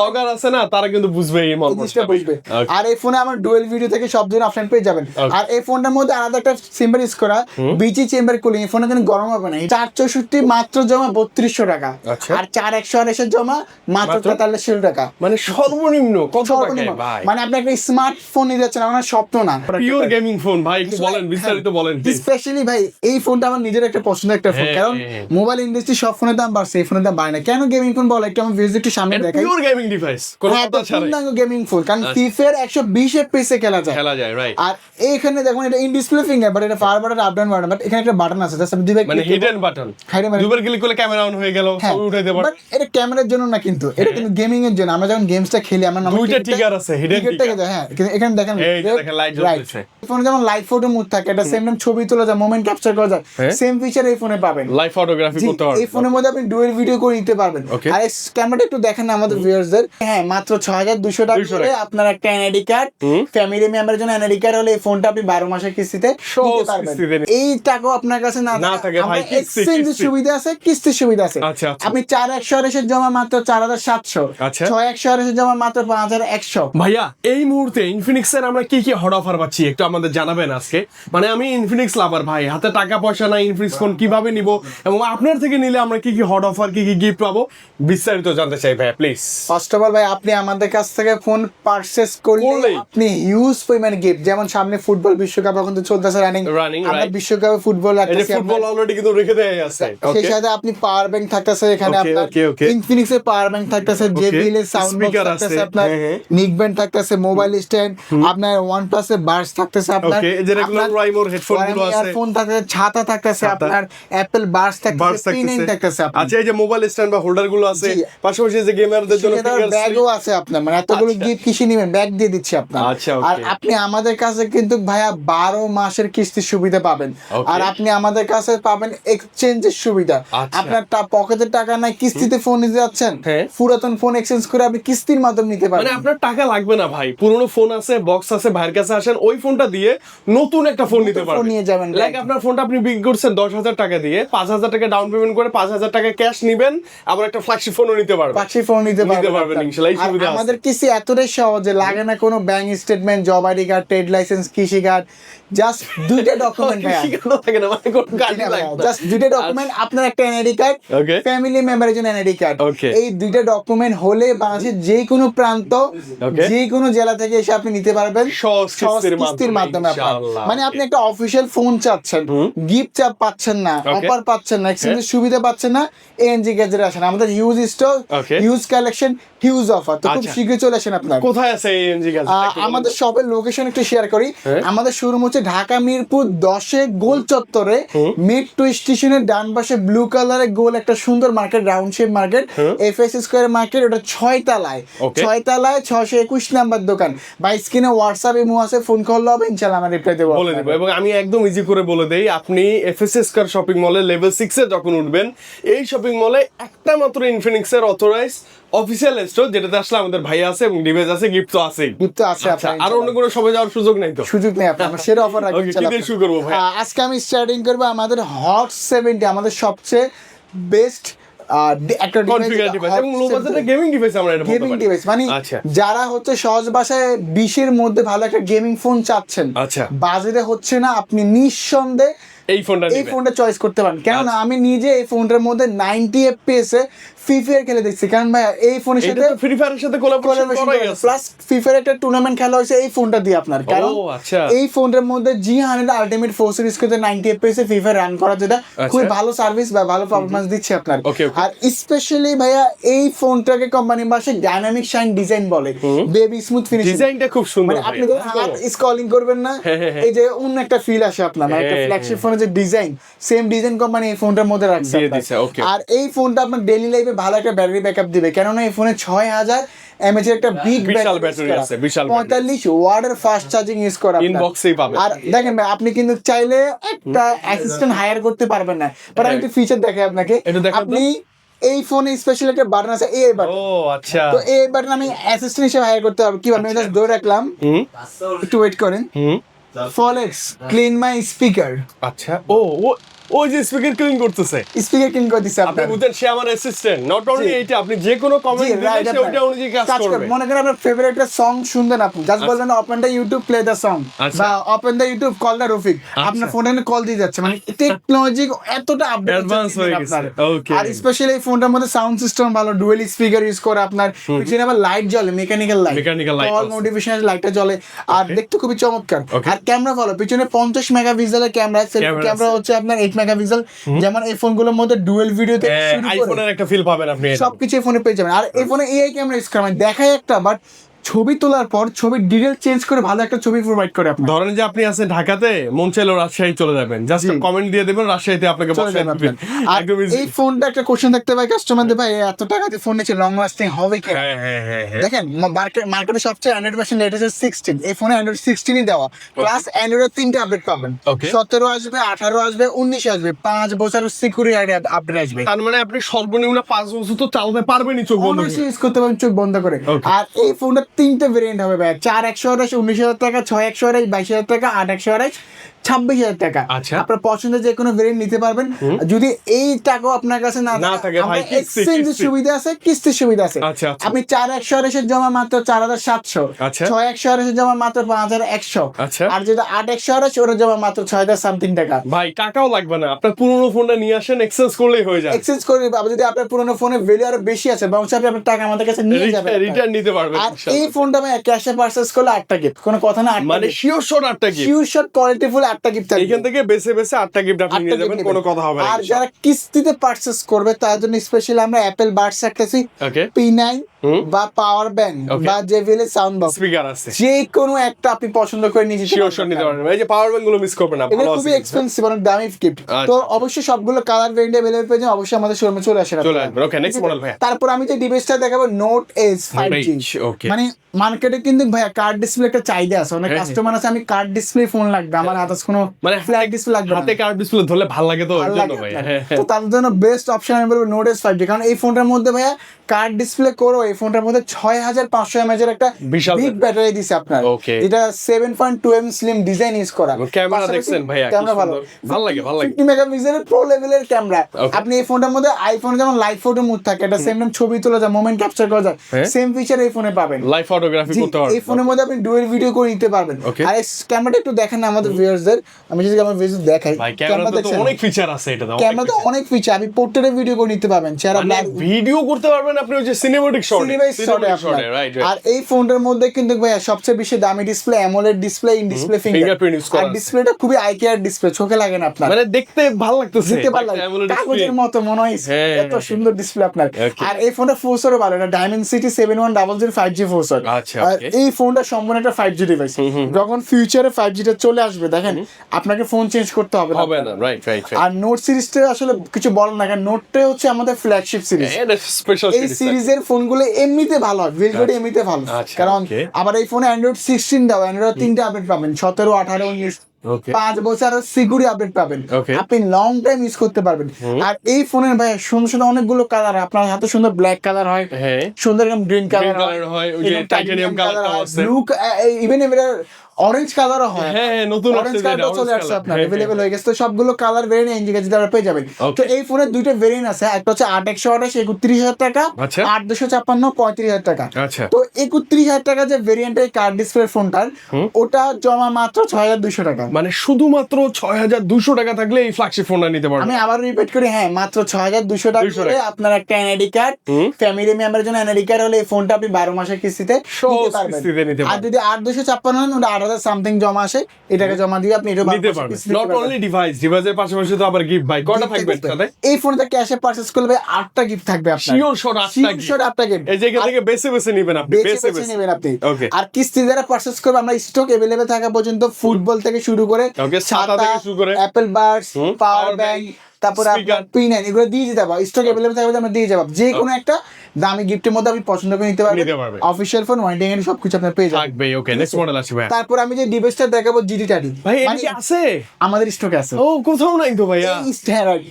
Blogger আছে না তারা কিন্তু বুঝবে এই জিনিসটা বুঝবে। আর এই ফোনে আমার ডুয়েল ভিডিও থেকে সব ধরনের অপশন পেয়ে যাবেন। আর এই ফোনটার মধ্যে আলাদা একটা চেম্বার ইউজ করা, বিচি চেম্বার কুলিং। এই ফোনে কিন্তু গরম হবে না। 464 মাত্র জমা 3200 টাকা, আর 4128 জমা মাত্র 4300 টাকা। মানে সর্বনিম্ন কত টাকায় ভাই? মানে আপনি একটা স্মার্টফোন নিতে যাচ্ছেন, আমার স্বপ্ন না, পিওর গেমিং ফোন ভাই। একটু বলেন, বিস্তারিত বলেন। স্পেশালি ভাই এই ফোনটা আমার নিজের একটা পছন্দের একটা ফোন, কারণ মোবাইল ইন্ডাস্ট্রি সব ফোনের দাম বাড়ছে, এই ফোনের দাম বাড়ে না কেন? গেমিং ফোন বলে একটু আমার ভিউজ একটু সামনে দেখাই। পিওর গেমিং ডিভাইস, কোনো কথা ছাড়াই গেমিং ফোন, কারণ ফিফা 120 FPS এ খেলা যায়, রাইট। আর এইখানে দেখুন এটা ইন ডিসপ্লে ফিঙ্গার, বাট এটা power button, up down button, but এখানে একটা বাটন আছে জাস্ট আপনি দুইবার মানে হিডেন বাটন, দুইবার ক্লিক করলে ক্যামেরা অন হয়ে গেল, ছবি উঠাইতে পারবেন। বাট এটা ক্যামেরার জন্য না, কিন্তু এটা কিন্তু গেমিং এর জন্য। আমরা যখন গেমসটা খেলি আমরা দুইটা ট্রিগার আছে, হিডেন ট্রিগার। হ্যাঁ, কিন্তু এখানে দেখেন এই দেখেন লাইট জ্বলছে। ফোনে যেমন লাইভ ফটো মুড থাকে, এটা সেম টাইম ছবি তোলা যায়, মোমেন্ট ক্যাপচার করা যায়, সেম ফিচার এই ফোনে পাবেন। লাইভ ফটোগ্রাফি করতে পারবেন এই ফোনের মধ্যে আপনি ডুয়াল ভিডিও করে নিতে পারবেন। আর এই ক্যামেরাটা একটু দেখেন না আমাদের ভিউয়ারদের। হ্যাঁ, মাত্র 6200 টাকা করে আপনার একটা এনআইডি কার্ড, ফ্যামিলি মেম্বারের জন্য এনআইডি কার্ড হলে এই ফোনটা আপনি 12 মাসের কিস্তিতে নিতে পারবেন। এই টাকাও আপনার কাছে না থাকে ভাই, এক্সচেঞ্জের সুবিধা আছে, কিস্তির সুবিধা আছে। আপনি 4128 জমা মাত্র 4700, 6128 জমা মাত্র 5100। ভাইয়া এই মুহূর্তে ইনফিনিক্স এর আমরা কি কি হট অফার পাচ্ছি একটু আমাদের জানাবেন আজকে? মানে আমি ইনফিনিক্স লাভার ভাই, হাতে টাকা পয়সা নাই, ইনফিনিক্স ফোন কিভাবে নিব এবং আপনার থেকে নিলে আমরা কি কি হট অফার, কি কি গিফট পাবো, বিস্তারিত জানতে চাই ভাই প্লিজ। ফার্স্ট অফ অল ভাই, আপনি আমাদের কাছ থেকে ফোন পারচেজ করলে আপনি হিউজ পরিমাণ গিফট, যেমন সামনে ফুটবল বিশ্বকাপ এখন তো চলতেছে রানিং, আমরা বিশ্বকাপে ফুটবল রাখতেছি, ফুটবল অলরেডি কিন্তু রেখে দেয়া আছে। সেই সাথে আপনি পাওয়ার ব্যাংক থাকতেছে এখানে, আপনার ইনফিনিক্স এর পাওয়ার ব্যাংক থাকতেছে, জেবিএল এর সাউন্ড বক্স থাকতেছে, আপনার নিক ব্যান্ড থাকতেছে, মোবাইল স্ট্যান্ড, আপনার OnePlus এর বাডস থাকতেছে, আপনার যে রেগুলার রাইমোর হেডফোন গুলো আছে, ইয়ারফোন থাকতেছে, ছাতা থাকতেছে, আপনার অ্যাপল বাডস থাকতেছে, পিন থাকতেছে। আচ্ছা, এই যে মোবাইল স্ট্যান্ড বা হোল্ডার গুলো আছে, পাশাপাশি যে গেমারদের জন্য ব্যাগও আছে আপনার, মানে এতগুলো গিফট কিসে নেবেন, ব্যাগ দিয়ে দিচ্ছি আপনার। আর আপনি আমাদের কাছে কিন্তু ভাইয়া 12 মাসের কিস্তির সুবিধা পাবেন, আর আপনি আমাদের কাছে পাবেন এক্সচেঞ্জের সুবিধা। আপনার পকেটে টাকা নাই, কিস্তিতে ফোন নিতে যাচ্ছেন, পুরাতন ফোন এক্সচেঞ্জ করে আপনি কিস্তির মাধ্যমে নিতে পারবেন। মানে আপনার টাকা লাগবে না ভাই, পুরনো ফোন আছে, বক্স আছে, ভাইয়ের কাছে আসেন, ওই ফোনটা দিয়ে নতুন একটা ফোন নিতে পারবেন, নিয়ে যাবেন। লাইক আপনার ফোনটা আপনি বিক্রি করছেন 10,000 টাকা দিয়ে, 5,000 টাকা ডাউন পেমেন্ট করে 5,000 টাকা ক্যাশ নিবেন, আবার একটা ফ্ল্যাগশিপ ফোনও নিতে পারবেন, ফ্ল্যাগশিপ ফোন নিতে পারবেন ইনশাআল্লাহ। এই সুবিধা আছে। আমাদের কিস্তি এতটাই সহজ যে লাগে না কোনো bank statement, job ID card, trade licence, কৃষি কার্ড, জাস্ট দুইটা ডকুমেন্ট ভাই, জাস্ট দুইটা ডকুমেন্ট, আপনার একটা এনআইডি কার্ড, ফ্যামিলি মেম্বারের জন্য এনআইডি কার্ড। এই দুইটা ডকুমেন্ট হলে বাংলাদেশের যে কোনো প্রান্ত, যে কোনো জেলা থেকে এসে আপনি নিতে পারবেন কিস্তির মাধ্যমে। মানে আপনি একটা অফিশিয়াল ফোন চাচ্ছেন, গিফট পাচ্ছেন না, অফার পাচ্ছেন না, এক্সচেঞ্জের সুবিধা পাচ্ছেন না, এএনজি গ্যাজেটে আসেন, আমাদের huge stock, huge collection, huge offer. তো খুব শীঘ্রই চলে আসেন। আপনার কোথায় আছে এএনজি গ্যাজেট? আমাদের শপের লোকেশন একটু শেয়ার করি। আমাদের শোরুম হচ্ছে ঢাকা মিরপুর 10-এ গোল চত্বরে, মেট্রো স্টেশনের ডান পাশে ব্লু কালারের গোল একটা সুন্দর market, round shape market, FS square market, ওটা 6 তলায় 621 নাম্বার দোকান। বা স্ক্রিনে হোয়াটসঅ্যাপ ইমো আছে, ফোন করলে হবে, ইনশাআল্লাহ আমরা রিপ্লাই দেব, বলে দেব। এবং আমি একদম ইজি করে বলে দেই, আপনি এফএস স্কয়ার শপিং মলে লেভেল 6 এ যখন উঠবেন, এই শপিং মলে একটা মাত্র ইনফিনিক্স এর অথরাইজ অফিশিয়াল স্টোর, যেটাতে আসলে আমাদের ভাই আছে এবং ডিভাইস আছে, গিফট তো আছে, আর অন্য কোনো সবাই যাওয়ার সুযোগ নাই, তো সুযোগ নেই আপনার, আমরা সেটা অফার রাখছি। কি দিয়ে শুরু করব ভাই? আজকে আমি স্টার্টিং করব আমাদের হট 70, আমাদের সবচেয়ে বেস্ট একটা ডিভাইস এবং লো বাজেটে গেমিং ডিভাইস। আমরা এটা গেমিং ডিভাইস মানে যারা হচ্ছে সহজ ভাষায় 20-এর মধ্যে ভালো একটা গেমিং ফোন চাচ্ছেন, বাজেটে হচ্ছে না, আপনি নিঃসন্দেহে এই ফোনটা চয়েস করতে পারেন। কেননা আমি নিজে এই ফোনটার মধ্যে 90 FPS এ ফ্রি ফায়ার খেলে দেখছি, কারণ ভাই এই ফোনের সাথে ফ্রি ফায়ারের সাথে কোলাবোরেশন করা আছে, প্লাস ফ্রি ফায়ার একটা টুর্নামেন্ট খেলা হয়েছে এই ফোনটা দিয়ে আপনার। কারণ এই ফোনটার মধ্যে G100 আলটিমেট 4 সিরিজ করতে 90 FPS এ ফ্রি ফায়ার রান করা, যেটা খুব ভালো সার্ভিস বা ভালো পারফরম্যান্স দিচ্ছে আপনার। আর স্পেশালি ভাইয়া এই ফোনটাকে কোম্পানি ভাষায় ডাইনামিক শাইন ডিজাইন বলে, বেবি স্মুথ ফিনিশিং, ডিজাইনটা খুব সুন্দর। মানে আপনি হাত স্ক্রলিং করবেন না, এই যে অন্য একটা ফিল আসে আপনার, মানে একটা ফ্ল্যাগশিপ ফোনের যে ডিজাইন, সেম ডিজাইন কোম্পানি এই ফোনটার মধ্যে রাখছে। আর এই ফোনটা আপনার ডেইলি লাইফে ভালো একটা ব্যাটারি ব্যাকআপ দিবে, কেননা এই ফোনে 6000 mAh এর একটা বিগ ব্যাটারি আছে, 45 ওয়াটের ফাস্ট চার্জিং ইউজ করা, ইনবক্সেই পাবেন। আর দেখেন ভাই, আপনি কিন্তু চাইলে একটা অ্যাসিস্ট্যান্ট হায়ার করতে পারবেন না, বাট আমি একটু ফিচার দেখাই আপনাকে। আপনি এই ফোনে স্পেশাল একটা বাটন আছে, এই বাটন। আচ্ছা, তো এই বাটন আমি অ্যাসিস্ট্যান্ট হিসেবে হায়ার করতে পারবো কিভাবে? আমি জাস্ট ধরে রাখলাম, একটু ওয়েট করেন, ফলেক্স ক্লিন মাই স্পিকার। আচ্ছা, ওই যে স্পিকার ক্লিন করতেছে, স্পিকার ক্লিন করে দিছে আপনি বুঝেন সে আমার অ্যাসিস্ট্যান্ট। নট অনলি এইটা, আপনি যে কোনো কমেন্ট দিলে সে ওটা অনুযায়ী কাজ করবে। মনে করেন আপনার ফেভারিট একটা সং শুনবেন, আপনি জাস্ট বলবেন open the YouTube play the song, বা open the YouTube call the Rafiq, আপনার ফোনে কল দিয়ে যাচ্ছে। মানে টেকনোলজি এতটা আপডেট অ্যাডভান্স হয়ে গেছে। ওকে, আর স্পেশালি এই ফোনটার মধ্যে সাউন্ড সিস্টেম ভালো, ডুয়েল স্পিকার ইউজ করে, আপনার পিছনে আবার লাইট জ্বলে, মেকানিক্যাল লাইট, অল মোটিভেশন লাইটটা জ্বলে, আর দেখতে খুবই চমৎকার। আর ক্যামেরা ভালো, পিছনে 50 মেগাপিক্সেলের ক্যামেরা, সেলফি ক্যামেরা হচ্ছে আপনার 8 মেগাপিক্সেল, যেমন এই ফোনগুলোর মধ্যে ডুয়েল ভিডিও থেকে শুরু করে আইফোনের একটা ফিল পাবেন আপনি, সবকিছু এই ফোনে পেয়ে যাবেন। আর এই ফোনে এআই ক্যামেরা ইউজ করে, মানে দেখায় একটা, বাট ছবি তোলার পর ছবির ডিটেইল চেঞ্জ করে ভালো একটা ছবি প্রোভাইড করে আপনাকে। ধরেন যে আপনি আছেন ঢাকাতে, মন চাইলো রাজশাহী চলে যাবেন, জাস্ট কমেন্ট দিয়ে দেবেন, রাজশাহীতে আপনাকে বসায় দিবেন। একদম ইজি। এই ফোনটা একটা কোশ্চেন থাকতে পারে কাস্টমারদের, ভাই এত টাকা দিয়ে ফোন নিচ্ছে, লং লাস্টিং হবে কি? হ্যাঁ, দেখেন মার্কেটে সবচেয়ে অ্যান্ড্রয়েড ভার্সন লেটেস্ট 16, এই ফোনে অ্যান্ড্রয়েড 16ই দেওয়া, প্লাস অ্যান্ড্রয়েড 3টা আপডেট পাবেন, 17 আসবে, 18 আসবে, 19 আসবে, 5 বছর সিকিউরিটি আপডেট আসবে। তার মানে আপনি সর্বনিম্ন 5 বছর তো চালাতে পারবেনই চোখ বন্ধ করে, ইউজ করতে পারবেন চোখ বন্ধ করে। আর এই ফোনটা 3টে ভেরিয়েন্ট হবে ভাই, 4128 19,000 টাকা, 6128 22,000 টাকা, 8128 26,000 টাকা। আচ্ছা, আপনার পছন্দের যে কোনো ভেরিয়েন্ট নিতে পারবেন। যদি এই টাকাও আপনার কাছে না থাকে ভাই, এক্সচেঞ্জের সুবিধা আছে, কিস্তির সুবিধা আছে। আপনি 4128 জমা মাত্র 4700, 6128 জমা মাত্র 5100, আর যেটা 8128 ওটা জমা মাত্র 6000 সামথিং টাকা। ভাই টাকাও লাগবে না, আপনার পুরনো ফোনটা নিয়ে আসেন, এক্সচেঞ্জ করলেই হয়ে যায়। এক্সচেঞ্জ করে যদি আপনার পুরনো ফোনের ভ্যালু আরো বেশি আছে, বংশ আপনি আপনার টাকা আমাদের কাছে নিয়ে যাবেন, রিটার্ন নিতে পারবেন। আর এই ফোনটা ভাই ক্যাশে পারচেজ করলে 8টা গিফট, কোনো কথা না, মানে শিওর শট 8টা গিফট, শিওর শট কোয়ালিটিফুল 8টা গিফট থাকবে। এখান থেকে বেছে বেছে 8টা গিফট আপনি নিয়ে যাবেন, কোনো কথা হবে না। আর যারা কিস্তিতে পারচেজ করবে তার জন্য স্পেশালি আমরা অ্যাপল বাডস রাখতেছি, P9 বা পাওয়ার ব্যাংক বা JBL সাউন্ড বক্স, স্পিকার আছে, যে কোনো একটা আপনি পছন্দ করে নিয়ে শিওর শট নিতে পারবেন। এই যে পাওয়ার ব্যাংক গুলো মিস করবেন না, এটা খুবই এক্সপেন্সিভ, অনেক দামি গিফট। তো অবশ্যই সবগুলো কালার ভেরিয়েন্ট अवेलेबल পেয়ে যাবেন, অবশ্যই আমাদের শোরুমে চলে আসেন। ওকে, নেক্সট মডেল ভাই। তারপর আমি যে ডিভাইসটা দেখাবো নোট এজ 5G। মানে মার্কেটে কিন্তু ভাইয়া কার্ড ডিসপ্লে একটা চাহিদা আছে, অনেক কাস্টমার আছে আমি কার্ড ডিসপ্লে ফোন লাগবে, আমার আদার্স কোনো মানে ফ্ল্যাট ডিসপ্লে লাগবে না, হাতে কার্ড ডিসপ্লে ধরলে ভালো লাগে, তো ওই জন্য ভাই। তো তার জন্য বেস্ট অপশন আমি বলবো নোট এজ 5G, কারণ এই ফোনটার মধ্যে ভাইয়া কার্ড ডিসপ্লে করো, এই ফোনটার মধ্যে 6500 mAh এর একটা বিগ ব্যাটারি দিছে আপনার, এটা 7.2mm স্লিম ডিজাইন ইউজ করা। ক্যামেরা দেখছেন ভাইয়া, ক্যামেরা ভালো লাগে 50 মেগাপিক্সেলের প্রো লেভেলের ক্যামেরা। আপনি এই ফোনটার মধ্যে আইফোনে যেমন লাইভ ফটো মুড থাকে, এটা সেম টাইম ছবি তোলা যায়, মোমেন্ট ক্যাপচার করা যায়, সেম ফিচার এই ফোনে পাবেন, লাইভ ফটোগ্রাফি করতে পারবেন। এই ফোনের মধ্যে আপনি ডুয়াল ভিডিও করে নিতে পারবেন। আর এই ক্যামেরাটা একটু দেখেন না আমাদের ভিউয়ারদের, আমি যদি আমার ভিউয়ারদের দেখাই, ক্যামেরাতে তো অনেক ফিচার আছে, এটা তো ক্যামেরাতে অনেক ফিচার, আপনি পোর্ট্রেটে ভিডিও করে নিতে পারবেন, চেহারা ব্ল্যাক ভিডিও করতে পারবেন আপনি, ওই যে সিনেম্যাটিক শট। আর এই ফোনটার মধ্যে কিন্তু ভাইয়া সবচেয়ে বেশি দামি display, AMOLED display, in display fingerprint use করা, আর ডিসপ্লেটা খুবই আই কেয়ার ডিসপ্লে, চোখে লাগে না আপনার, মানে দেখতে ভালো লাগতেছে, দেখতে ভালো লাগে, কাগজের মতো মনে হয়, এত সুন্দর ডিসপ্লে আপনার। আর এই ফোনটা ফোর্সরও ভালো, এটা Dimensity 7100 5G ফোর্সর। আর এই ফোনটা সম্পূর্ণ একটা 5G ডিভাইস, যখন ফিউচারে 5G টা চলে আসবে দেখেন আপনাকে ফোন চেঞ্জ করতে হবে না। রাইট। আর নোট সিরিজটা আসলে কিছু বলার না, কারণ নোটটা হচ্ছে আমাদের ফ্ল্যাগশিপ সিরিজ, এই সিরিজের ফোনগুলো এমনিতে ভালো হয়, বিল্ড কোয়ালিটি এমনিতে ভালো, কারণ আবার এই ফোনে অ্যান্ড্রয়েড 16 দাও, অ্যান্ড্রয়েড 3টা আপডেট পাবেন, 17 18 19 5 বছর সিকিউরিটি আপডেট পাবেন, আপনি লং টাইম ইউজ করতে পারবেন। আর এই ফোনের ভাই সুন্দর সুন্দর অনেকগুলো কালার, আপনার হাতে সুন্দর ব্ল্যাক কালার হয়, সুন্দর এরকম গ্রিন কালার হয়, ওই যে টাইটানিয়াম কালার আছে, ব্লু, ইভেন এর অরেঞ্জ কালারও হয়, নতুন অরেঞ্জ কালারও চলে আসছে আপনার अवेलेबल হয়ে গেছে। তো সবগুলো কালার ভেরিয়েন্ট ইন্ডিকেট দিতে পেয়ে যাবেন। তো এই ফোনের দুইটা ভেরিয়েন্ট আছে, একটা হচ্ছে 8128 31000 টাকা, 8256 35000 টাকা। তো 31000 টাকা যে ভেরিয়েন্টের কার্ড ডিসপ্লে ফোনটার, ওটা জমা মাত্র 6200 টাকা, মানে শুধুমাত্র 6200 টাকা থাকলে এই ফ্ল্যাগশিপ ফোনটা নিতে পারবেন। আমি আবার রিপিট করি, হ্যাঁ মাত্র 6200 টাকা হলে আপনার একটা এনআইডি কার্ড, ফ্যামিলি মেম্বারের জন্য এনআইডি কার্ড হলে এই ফোনটা আপনি 12 মাসের কিস্তিতে নিতে পারবেন। আর যদি 8256 হন, ওটা 8000 সামথিং জমা আসে, এটাকে জমা দিয়ে আপনি এটা নিতে পারবেন। নট অনলি ডিভাইসের পাশাপাশি তো আবার গিফট ভাই কয়টা থাকবে সাথে? এই ফোনটা ক্যাশে পারচেজ করলে 8টা গিফট থাকবে আপনার, শিওর শট 8টা গিফট। এই জায়গা থেকে বেছে বেছে নেবেন আপনি, বেছে নেবেন আপনি। আর কিস্তি যারা পারচেজ করবে, আমরা স্টক अवेलेबल থাকা পর্যন্ত ফুটবল থেকে শুরু করে, ছাতা থেকে শুরু করে, অ্যাপল বাডস, পাওয়ার ব্যাংক, তারপরে আপনার P9 এগুলো দিয়ে দিতে পারবো, স্টক অ্যাভেলেবল থাকবে আমরা দিয়ে যাবো। যে কোনো একটা দামি গিফটের মধ্যে আপনি পছন্দ করে নিতে পারবেন। অফিশিয়াল ফোন, ওয়ারেন্টি গ্যারান্টি সবকিছু আপনার পেয়ে যাবেন। থাকবে। ওকে, নেক্সট মডেল আসি ভাই। তারপর আমি যে ডিভাইসটা দেখাবো GT30 ভাই এটা কি আছে? আমাদের স্টকে আছে। ও কোথাও নাই তো ভাইয়া।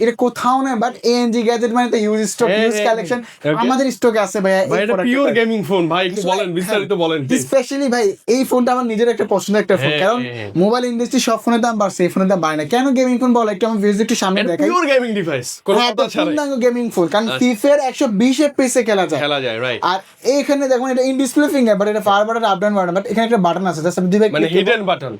এটা কোথাও না, বাট ANG গ্যাজেট মানে তো ইউজ স্টক, ইউজ কালেকশন আমাদের স্টকে আছে ভাই। ভাই এটা পিওর গেমিং ফোন ভাই, একটু বলেন বিস্তারিত বলেন। স্পেশালি ভাই এই ফোনটা আমার নিজের একটা পছন্দের একটা ফোন, কারণ মোবাইল ইন্ডাস্ট্রি সব ফোনের দাম বাড়ছে, এই ফোনের দাম বাড়ে না কেন? গেমিং ফোন বলে একটু আমি ভিডিও একটু সামনে দেখাই। পিওর গেমিং ডিভাইস, কোন কথা ছাড়াই গেমিং ফোন, কারণ FIFA 120 FPS এ খেলা যায়, রাইট। আর এইখানে দেখুন এটা ইন ডিসপ্লে ফিঙ্গার, বাট এটা power button, up down button, but এখানে একটা বাটন আছে জাস্ট আমি দুইবার মানে হিডেন বাটন,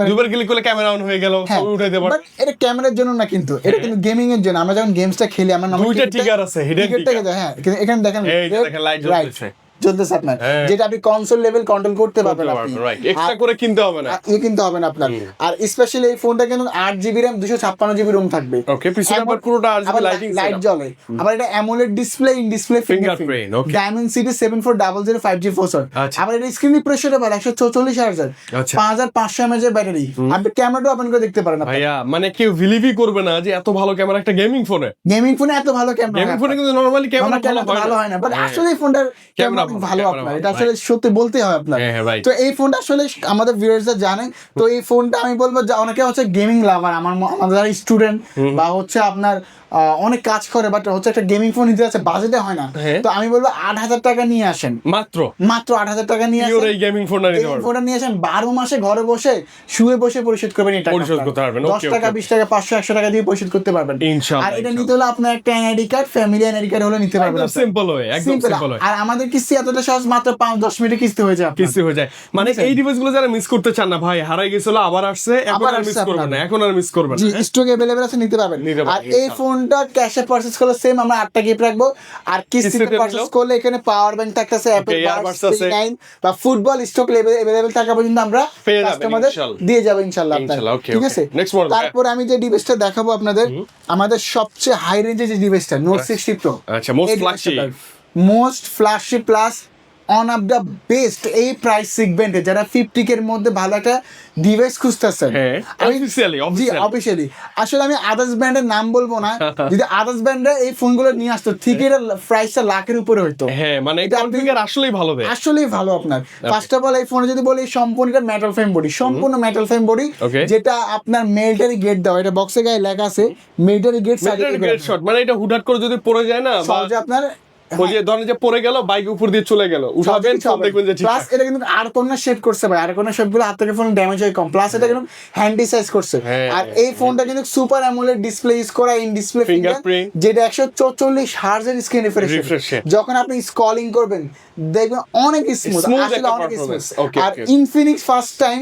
দুইবার ক্লিক করলে ক্যামেরা অন হয়ে গেল, ছবি উঠাইতে পারো। বাট এটা ক্যামেরার জন্য না, কিন্তু এটা কিন্তু গেমিং এর জন্য। আমরা যখন গেমসটা খেলি আমরা দুইটা ট্রিগার আছে, হিডেন ট্রিগার। হ্যাঁ, কিন্তু এখানে দেখেন এই দেখেন লাইট জ্বলতেছে, চলতেছে আপনার, যেটা আপনি কনসোল লেভেল কন্ট্রোল করতে পারবেন আপনি, রাইট। এক্সট্রা করে কিনতে হবে না, কিনতে হবে না আপনার। আর স্পেশালি এই ফোনটা কিন্তু 8GB RAM 256GB রোম থাকবে। ওকে, পিছনে আবার পুরোটা 8GB লাইট জ্বলে। আবার এটা AMOLED display, in display fingerprint, okay. Dimensity 7400 5G processor. আবার এটা screen refresh rate 144Hz, 5500 mAh এর ব্যাটারি। আপনি ক্যামেরাটা ওপেন করে দেখতে পারেন ভাইয়া, মানে কেউ বিলিভই করবে না যে এত ভালো ক্যামেরা একটা গেমিং ফোনে। গেমিং ফোনে এত ভালো ক্যামেরা, গেমিং ফোনে কিন্তু নরমালি ক্যামেরা ভালো হয় না, বাট আসলে এই ফোনটার ক্যামেরা ভালো আপনার, এটা আসলে সত্যি বলতে হয় আপনার। তো এই ফোনটা আসলে আমাদের ভিউয়ার্সরা জানেন। তো এই ফোনটা আমি বলবো যে অনেকে হচ্ছে গেমিং লাভার, আমাদের স্টুডেন্ট বা হচ্ছে আপনার অনেক কাজ করে, বাট হচ্ছে একটা গেমিং ফোন নিতে যাচ্ছে, বাজেটে হয় না, তো আমি বলবো 8,000 টাকা নিয়ে আসেন, মাত্র 8,000 টাকা নিয়ে আসেন, এই গেমিং ফোনটা নিয়ে আসেন। 12 মাসে ঘরে বসে শুয়ে বসে পরিশোধ করবেন, এটা পরিশোধ করতে পারবেন। 10 টাকা 20 টাকা 500 100 টাকা দিয়ে পরিশোধ করতে পারবেন ইনশাআল্লাহ। আর এটা নিতে হলে আপনার একটা NID card, family NID card হলে নিতে পারবেন, সিম্পল হয়, একদম সিম্পল হয়। আর আমাদের কিস্তি এতটা সহজ, মাত্র 5-10 মিনিটে কিস্তি হয়ে যায়, কিস্তি হয়ে যায়। মানে এই ডিভাইসগুলো যারা মিস করতে চান না, ভাই হারাই গেছিল আবার আসছে, এখন আর মিস করবেন না, এখন আর মিস করবেন না, জি স্টক अवेलेबल আছে, নিতে পারবেন। আর এই ফোনটা ক্যাশে পারচেজ করলে সেম আমরা 8টা গিফট রাখবো, আর কিস্তিতে পারচেজ করলে এখানে পাওয়ার ব্যাংক থাকতেছে, অ্যাপল বাডস P9 বা ফুটবল স্টক अवेलेबल থাকা পর্যন্ত আমরা কাস্টমারদের দিয়ে যাব ইনশাআল্লাহ আপনাদের, ঠিক আছে। তারপর আমি যে ডিভাইসটা দেখাবো আপনাদের, আমাদের সবচেয়ে হাই রেঞ্জের যে ডিভাইসটা Note 60 Pro, আচ্ছা most flashy plus on of the best এই প্রাইস সেগমেন্টে যারা 50K এর মধ্যে ভালো একটা ডিভাইস খুঁজতেছেন, অফিসিয়ালি আসলে আমি আদার্স ব্র্যান্ডের নাম বলবো না, যদি আদার্স ব্র্যান্ডে এই ফোনগুলো নিয়ে আসতো ঠিক এর প্রাইসটা লাখের উপরে হইতো। হ্যাঁ, মানে কনফিগার আসলেই ভালো দেয়, আসলেই ভালো আপনার। ফার্স্ট অফ অল এই ফোনে যদি বলি সম্পূর্ণ এটা মেটাল ফ্রেম বডি, সম্পূর্ণ মেটাল ফ্রেম বডি, যেটা আপনার মিলিটারি গেট দেওয়া, এটা বক্সে গায়ে লেখা আছে মিলিটারি গেট শট, মানে এটা হুটহাট করে যদি পড়ে যায় না, সহজে আপনার ওই যে ধরেন যে পড়ে গেল, বাইক উপর দিয়ে চলে গেল, উঠাবেন দেখবেন যে ঠিক। প্লাস এটা কিন্তু আর কোনা শেড করছে ভাই, আর কোনা শেডগুলো হাত থেকে ফোন ড্যামেজ হয় কম, প্লাস এটা কিন্তু হ্যান্ডি সাইজ করছে। আর এই ফোনটা কিন্তু সুপার অ্যামোলেড ডিসপ্লে ইউজ করা, ইন ডিসপ্লে ফিঙ্গারপ্রিন্ট, যেটা 144Hz এর স্ক্রিন রিফ্রেশ, যখন আপনি স্ক্রলিং করবেন দেখবেন অনেক স্মুথ, আসলে অনেক স্মুথ। আর ইনফিনিক্স ফার্স্ট টাইম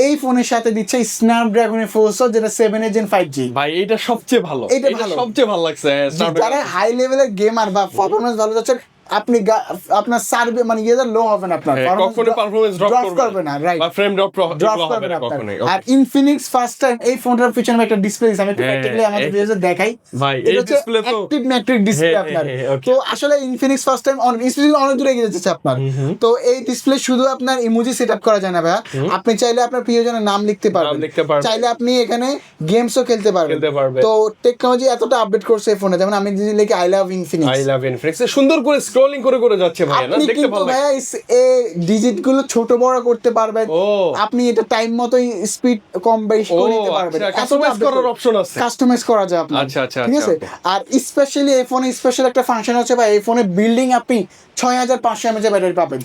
এই ফোনের সাথে দিচ্ছে স্ন্যাপড্রাগনের প্রসেসর, যেটা 7 Gen 5G। ভাই এটা সবচেয়ে ভালো, এটা সবচেয়ে ভালো লাগছে। যারা হাই লেভেলের গেমার বা পারফরম্যান্স ভালো যাচ্ছে, আপনি আপনার সার্ভে মানে ইয়েটা লো হবে না, আপনার কখনো পারফরম্যান্স ড্রপ করবে না, রাইট, বা ফ্রেম ড্রপ হবে না কখনোই। আর ইনফিনিক্স ফার্স্ট টাইম এই ফোনটার পিছনে একটা ডিসপ্লে দিয়েছে, আমি একটু প্র্যাকটিক্যালি আমাদের ভিডিওতে দেখাই। ভাই এই ডিসপ্লে তো অ্যাক্টিভ ম্যাট্রিক ডিসপ্লে আপনার। তো আসলে ইনফিনিক্স ফার্স্ট টাইম অনেক দূরে এগিয়ে যাচ্ছে আপনার। তো এই ডিসপ্লে শুধু আপনার ইমোজি সেটআপ করা যায় না ভাই, আপনি চাইলে আপনার প্রিয়জনের নাম লিখতে পারবেন, চাইলে আপনি এখানে গেমসও খেলতে পারবেন। তো টেকনোলজি এতটা আপডেট করছে এই ফোনে, যেমন আমি যদি লিখি আই লাভ ইনফিনিক্স, সুন্দর করে স্ক্রলিং করে যাচ্ছে ভাই, না দেখতে ভালো লাগে। এই ডিজিট গুলো ছোট বড় করতে পারবেন, আপনি এটা টাইম মতোই স্পিড কম বেশি করে নিতে পারবেন, কাস্টমাইজ করার অপশন আছে, কাস্টমাইজ করা যায় আপনার। আচ্ছা, ঠিক আছে। আর স্পেশালি এই ফোনে স্পেশাল একটা ফাংশন হচ্ছে ভাই, এই ফোনে বিল্ডিং আপনি 6500 mAh ব্যাটারি পাবেন,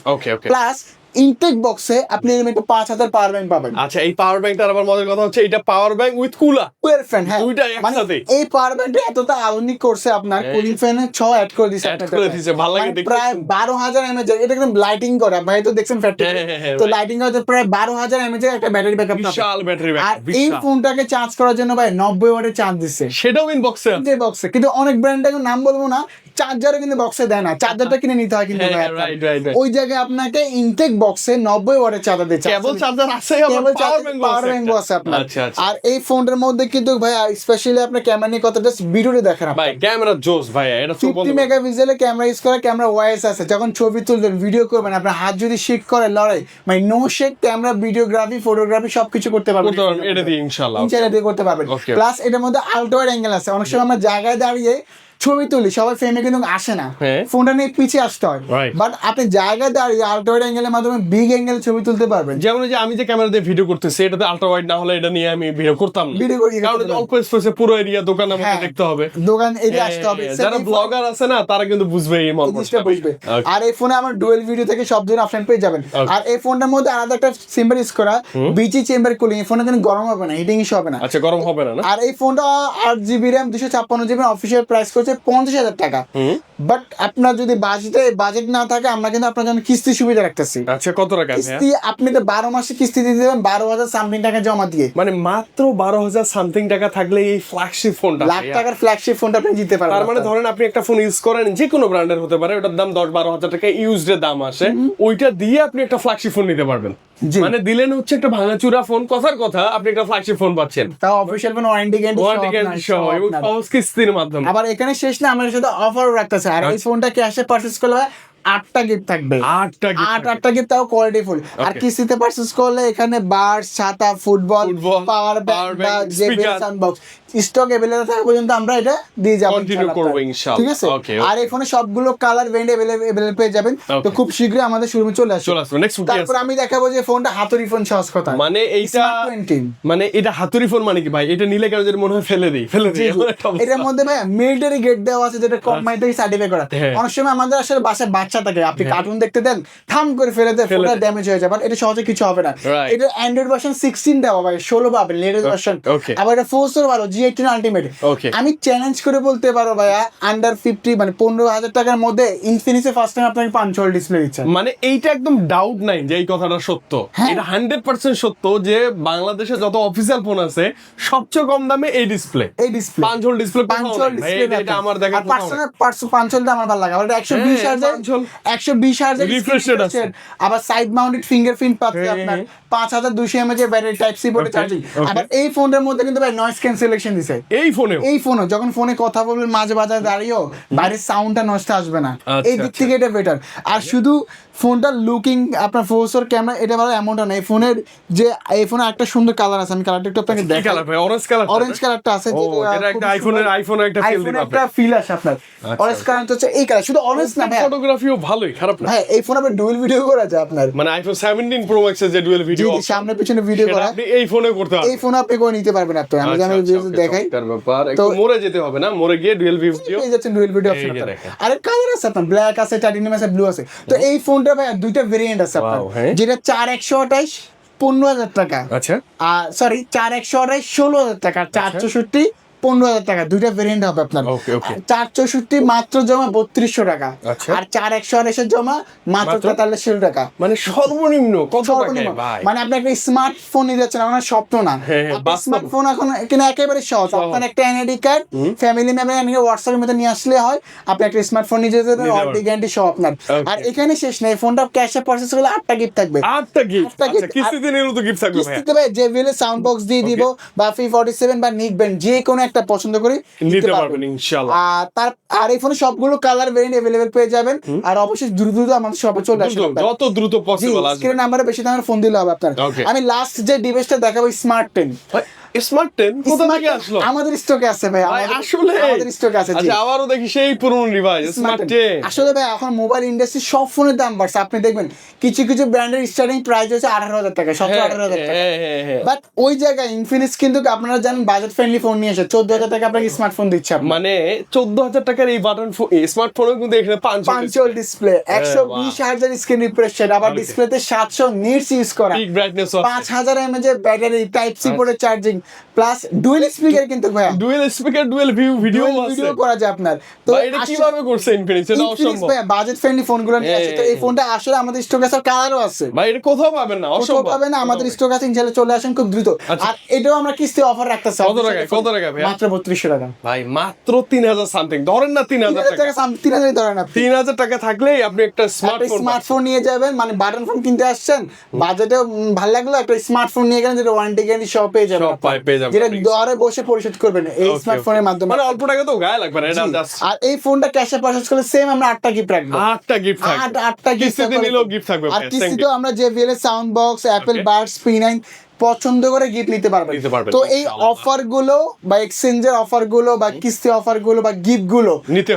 প্লাস ইনটেক বক্সে আপনি এলিমেন্টে 5000 পাওয়ার ব্যাংক পাবেন। আচ্ছা, এই পাওয়ার ব্যাংকটার আবার মজার কথা হচ্ছে এটা power bank with cooler fan, হ্যাঁ দুইটা একসাথে। এই পাওয়ার ব্যাংকটা এতটা আধুনিক করছে আপনার, কুলিং ফ্যানে 6 অ্যাড করে দিয়েছে, ভালো লাগে দেখতে, প্রায় 12000 mAh, এটা একদম লাইটিং করা ভাই, তো দেখছেন ফ্যাক্টরি, তো লাইটিং করতে প্রায় 12000 mAh একটা ব্যাটারি ব্যাকআপ পাবেন, বিশাল ব্যাটারি ব্যাকআপ। আর এই ফোনটাকে চার্জ করার জন্য ভাই 90 ওয়াটের চার্জ দিচ্ছে, সেটাও ইনবক্সে কিন্তু অনেক ব্র্যান্ড এখন নাম বলবো না, চার্জারও কিন্তু বক্সে দেয় না, চার্জারটা কিনে নিতে হয় কিন্তু ভাই আপনার। ওই জায়গায় আপনাকে ইনটেক বক্সে 90 ওয়াটের চার্জার দিচ্ছে, কেবল চার্জার আছে, পাওয়ার ব্যাংকও আছে আপনার। আর এই ফোনটার মধ্যে কিন্তু ভাই স্পেশালি আপনার ক্যামেরা নিয়ে কথা জাস্ট ভিডিওতে দেখেন ভাই, ক্যামেরা জোস ভাই, এটা 50 মেগাপিক্সেলের ক্যামেরা ইউজ করা, ক্যামেরা ওয়াইস আছে, যখন ছবি তুলবেন ভিডিও করবেন আপনার হাত যদি শেক করে লড়াই মানে no shake, camera videography photography সবকিছু করতে পারবেন এটা দিয়ে ইনশাআল্লাহ দিয়ে করতে পারবেন। প্লাস এটার মধ্যে আলট্রা ওয়াইড অ্যাঙ্গেল আছে, অনেক সময় আমরা জায়গায় দাঁড়িয়ে ছবি তুলি, সবাই ফ্রেমে কিন্তু আসে না, ফোনটা নিয়ে পিছিয়ে আসতে হয়, বাট আপনি জায়গায় দাঁড়িয়ে আলট্রা ওয়াইড অ্যাঙ্গেলের মাধ্যমে বিগ অ্যাঙ্গেলে ছবি তুলতে পারবেন। যেমন যে আমি যে ক্যামেরা দিয়ে ভিডিও করতেছি, এটাতে আলট্রা ওয়াইড না হলে এটা নিয়ে আমি ভিডিও করতাম না, কারণ অল্প স্পেসে পুরো এরিয়া দোকান আমাকে দেখতে হবে, দোকান এরিয়া আসতে হবে। যারা ব্লগার আছে না তারা কিন্তু বুঝবে এই মতটা বুঝবে। আর এই ফোনে আমার ডুয়াল ভিডিও থেকে সব ধরনের অপশন পেয়ে যাবেন। আর এই ফোনটার মধ্যে আলাদা একটা চেম্বার ইউজ করা, বিচি চেম্বার কুলিং, এই ফোনটা কিন্তু গরম হবে না, হিটিং ইস্যু হবে না। আচ্ছা, গরম হবে না। আর এই ফোনটা 8GB RAM 256GB official price করছে 50,000 টাকা। বাট আপনার যদি বাজেট না থাকে, আমরা কিন্তু আপনার জন্য কিস্তি সুবিধা রাখতেছি। আচ্ছা, কত টাকা কিস্তি? আপনি তো 12 মাসে কিস্তি দিয়ে দেবেন 12,000 সামথিং টাকা জমা দিয়ে, মানে মাত্র 12,000 সামথিং টাকা থাকলে এই ফ্ল্যাগশিপ ফোনটা, লাখ টাকার ফ্ল্যাগশিপ ফোনটা আপনি জিতে পারবেন। তার মানে ধরেন আপনি একটা ফোন ইউজ করেন, যে কোনো ব্র্যান্ডের হতে পারে, ওটার দাম 10-12 হাজার টাকা ইউজড এর দাম আসে, ওইটা দিয়ে আপনি একটা ফ্ল্যাগশিপ ফোন নিতে পারবেন। মানে দিলেন হচ্ছে একটা ভাঙাচুরা ফোন, কথার কথা আপনি একটা ফ্ল্যাগশিপ ফোন পাচ্ছেন, তাও অফিশিয়াল কোনো ওয়ারেন্টি গ্যারান্টি সহ এবং সহজ কিস্তির মাধ্যমে। আবার এখানে শেষ না, আমাদের সাথে অফারও রাখতেছে। আর এই ফোনটা ক্যাশে পারচেজ করলে 8টা গিফট থাকবে, 8টা গিফট, তাও কোয়ালিটি ফুল। আর কিস্তিতে পারচেজ করলে এখানে বার্স, ছাতা, ফুটবল, পাওয়ার ব্যাংক বা JBL sound box stock available থাকা পর্যন্ত আমরা এটা দিয়ে যাব, কন্টিনিউ করব ইনশাআল্লাহ। ঠিক আছে? আর এই ফোনে সবগুলো কালার ভেরিয়েন্ট अवेलेबल পেয়ে যাবেন, তো খুব শীঘ্রই আমাদের শোরুমে চলে আসবে। নেক্সট তারপর আমি দেখাবো যে ফোনটা হাতুড়ি ফোন সহজ কথা, মানে এইটা মানে এটা হাতুড়ি ফোন মানে কি ভাই? এটা নিলে কেন যেন মনে হয় ফেলে দেই। এটার মধ্যে ভাই মিলিটারি গেট দেওয়া আছে, যেটা কোম্পানি থেকে সার্টিফাই করা। অনেক সময় আমাদের আসলে বাসায় বাচ্চা থাকে, আপনি কার্টুন দেখতে দেন, থাম করে ফেলে দেন, ফোনটা ড্যামেজ হয়ে যায়, বাট এটা সহজে কিছু হবে না। এটা অ্যান্ড্রয়েড ভার্সন 16 দেওয়া ভাই, 16 পাবেন লেটেস্ট ভার্সন। আবার এটা 4 ভালো, G18 আলটিমেট। আমি চ্যালেঞ্জ করে বলতে পারো ভাইয়া, আন্ডার 50 মানে 15,000 টাকার মধ্যে ইনফিনিক্সে ফার্স্ট টাইম আপনাকে পাঞ্চুয়াল ডিসপ্লে দিচ্ছে। মানে এইটা একদম ডাউট নাই যে এই কথাটা সত্য, এটা 100% সত্য যে বাংলাদেশে যত অফিসিয়াল ফোন আছে সবচেয়ে কম দামে এই ডিসপ্লে পাঞ্চুয়াল ডিসপ্লে এটা আমার দেখা পাঞ্চুয়ালটা আমার ভালো লাগে। আর 120 হার্জ রিফ্রেশ রেট আছে, আবার সাইড মাউন্টেড ফিঙ্গারপ্রিন্ট পাচ্ছে আপনার, 5200 mAh এর ব্যাটারি, টাইপ সি পোর্টে চার্জিং। আবার এই ফোনের মধ্যে কিন্তু ভাই নয়েজ ক্যান্সেলেশন দিছে। এই ফোনে যখন ফোনে কথা বলবেন মাঝে বাজারে দাঁড়িয়েও বাইরের সাউন্ডটা নষ্ট আসবে না, এই দিক থেকে এটা বেটার। আর শুধু ফোনটা লুকিং আপনার ফোর্সর ক্যামেরা এটা ভালো এমনটা না, এই ফোনের যে এই ফোনে একটা সুন্দর কালার আছে, আমি কালারটা একটু আপনাকে দেখাই। অরেঞ্জ কালারটা আছে, যেটা একটা আইফোনের একটা ফিল দিবে, একটা ফিল আসে আপনার। অরেঞ্জ কালার হচ্ছে এই কালার, শুধু অরেঞ্জ না ভাই, ফটোগ্রাফিও ভালোই, খারাপ না ভাই। এই ফোনে আপনি ডুয়াল ভিডিও করা যায় আপনার, মানে আইফোন 17 প্রো ম্যাক্স এর যে ডুয়াল ভিডিও সামনে পিছনে ভিডিও করা, আপনি এই ফোনে করতে পারবেন, এই ফোনে আপনি করে নিতে পারবেন। আপনি আমি দেখাই তার ব্যাপার, একটু মোরে যেতে হবে না, মোরে গিয়ে ডুয়াল ভিডিও এই যাচ্ছে, ডুয়াল ভিডিও অপশন আছে। আর কালার আছে আপনার, ব্ল্যাক আছে, টাইটানিয়াম আছে, ব্লু আছে। তো এই ফোনটা ভাই দুইটা ভেরিয়েন্ট আছে আপনার, যেটা 4128 15,000 টাকা, আচ্ছা সরি 4128 16,000 টাকা, 464 15,000 টাকা, দুইটা ভেরিয়েন্ট হবে আপনার। 464 মাত্র জমা 3200 টাকা, আর 4128 জমা মাত্র 4300 টাকা, মানে সর্বনিম্ন কত টাকা ভাই? মানে আপনি একটা স্মার্টফোন নিতে যাচ্ছেন, আমার স্বপ্ন না, স্মার্টফোন এখন কিনা একেবারে সহজ। আপনার একটা এনআইডি কার্ড, ফ্যামিলি মেম্বার হোয়াটসঅ্যাপের মধ্যে নিয়ে আসলে হয়, আপনি একটা স্মার্টফোন নিয়ে যেতে পারবেন, ওয়ারেন্টি গ্যারান্টি সহ আপনার। আর এখানে শেষ নেই, ফোনটা ক্যাশে পারচেজ করলে 8টা গিফট থাকবে, 8টা গিফট। আচ্ছা, কিস্তিতে নিলেও তো গিফট থাকবে ভাই? কিস্তিতে ভাই JBL সাউন্ড বক্স দিয়ে দিব, বা P47 বা নিক ব্যান্ড, যে কোনো একটা পছন্দ করে নিতে পারবেন ইনশাআল্লাহ। আর এই ফোনে সবগুলো কালার ভেরিয়েন্ট अवेलेबल পেয়ে যাবেন। আর অবশ্যই দ্রুত আমাদের শপে চলে আসবেন, যত দ্রুত পসিবল আসবে। স্ক্রিন নাম্বারে বেশি দামের ফোন দিলে হবে আপনার। আমি লাস্ট যে ডিভাইসটা দেখাবো স্মার্ট 10। স্মার্ট 10 কোথা থেকে আসলো? আমাদের স্টকে আছে ভাই, আসলে আমাদের স্টকে আছে। আচ্ছা, আবারও দেখি সেই পুরনো ডিভাইস স্মার্ট 10। আসলে ভাই এখন মোবাইল ইন্ডাস্ট্রি সব ফোনের দাম বাড়ছে, আপনি দেখবেন কিছু কিছু ব্র্যান্ডের স্টার্টিং প্রাইস হচ্ছে 18,000 টাকা, 17-18,000 টাকা। বাট ওই জায়গায় ইনফিনিক্স কিন্তু আপনারা জানেন বাজেট ফ্রেন্ডলি ফোন নিয়ে এসে 14,000 টাকা আপনাকে স্মার্টফোন দিচ্ছে। মানে 14,000 টাকার এই বাটন ফোন স্মার্টফোনও কিন্তু এখানে পাঞ্চুয়াল display, 120 hertz screen refresh rate, আবার ডিসপ্লেতে 700 নিটস ইউজ করা, পিক ব্রাইটনেস, 5000 mAh এর ব্যাটারি, টাইপ সি পোর্টে চার্জিং, প্লাস ডুয়েল স্পিকার কিন্তু ভাইয়া, ডুয়েল স্পিকার, ডুয়েল ভিডিও আছে, ভিডিও করা যায় আপনার। তো ভাই এটা কিভাবে করছে ইনফিনিক্স? এটা অসম্ভব ভাইয়া, বাজেট ফ্রেন্ডলি ফোনগুলো নিয়ে আসে। তো এই ফোনটা আসলে আমাদের স্টক আছে, কালারও আছে ভাই, এটা কোথাও পাবেন না, কোথাও অসম্ভব পাবেন না, আমাদের স্টক আছে, ইনশাআল্লাহ চলে আসেন খুব দ্রুত। আচ্ছা। আর এটাও আমরা কিস্তি অফার রাখতেছি। কত টাকা ভাই? মাত্র 3200 টাকা ভাই, মাত্র 3000 সামথিং, ধরেন না 3000 টাকা, 3000 ধরেন আপনি। 3000 টাকা থাকলেই আপনি একটা স্মার্টফোন স্মার্টফোন নিয়ে যাবেন, মানে বাটন ফোন কিনতে আসছেন, বাজেটে ভালো লাগলো, একটা স্মার্টফোন নিয়ে গেলেন, যেটা ওয়ারেন্টি গ্যারান্টি সব পেয়ে যাবেন, সব পেয়ে যাবেন, যেটা ঘরে বসে পরিশোধ করবেন এই স্মার্টফোনের মাধ্যমে। মানে অল্প টাকা তো গায়ে লাগবে না, এটা জাস্ট। আর এই ফোনটা ক্যাশে পারচেজ করলে সেম আমরা 8টা গিফট রাখবো, 8টা গিফট থাকবে, 8টা গিফট কিস্তিতে নিলেও গিফট থাকবে। আর কিস্তিতেও আমরা JBL এর sound box, Apple Buds P9 পছন্দ করে গিফট নিতে পারবেন। তো এই অফার গুলো বা এক্সচেঞ্জের অফার গুলো বা কিস্তি অফার গুলো বা গিফট গুলো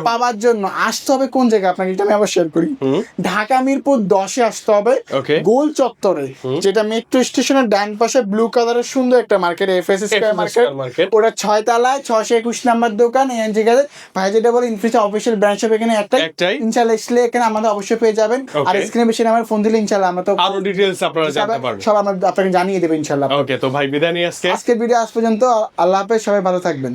পাওয়ার জন্য আসতে হবে কোন জায়গায়, আপনাকে এটা আমি আবার শেয়ার করি। ঢাকা মিরপুর 10-এ আসতে হবে, গোল চত্বরে, যেটা মেট্রো স্টেশনের ডান পাশে ব্লু কালারের সুন্দর একটা মার্কেট, FS স্কয়ার মার্কেট, ওটা 6 তলায় 621 নাম্বার দোকান। এনজি গাজে ভাই যেটা বলে ইনফিনিক্স অফিশিয়াল ব্রাঞ্চ শপ এখানে একটাই, ইনশাআল্লাহ আসলে এখানে আমাদের অবশ্যই পেয়ে যাবেন। আর স্ক্রিনে বেশি নাম্বার ফোন দিলে ইনশাআল্লাহ আমরা তো আরো ডিটেইলস আপনারা জানতে পারবেন, সব আমরা আপনাকে জানিয়ে দেব ইনশাআল্লাহ। ওকে, তো ভাই বিদায় নিয়ে আজকের ভিডিও আজ পর্যন্ত। আল্লাহ হাফেজ, সবাই ভালো থাকবেন।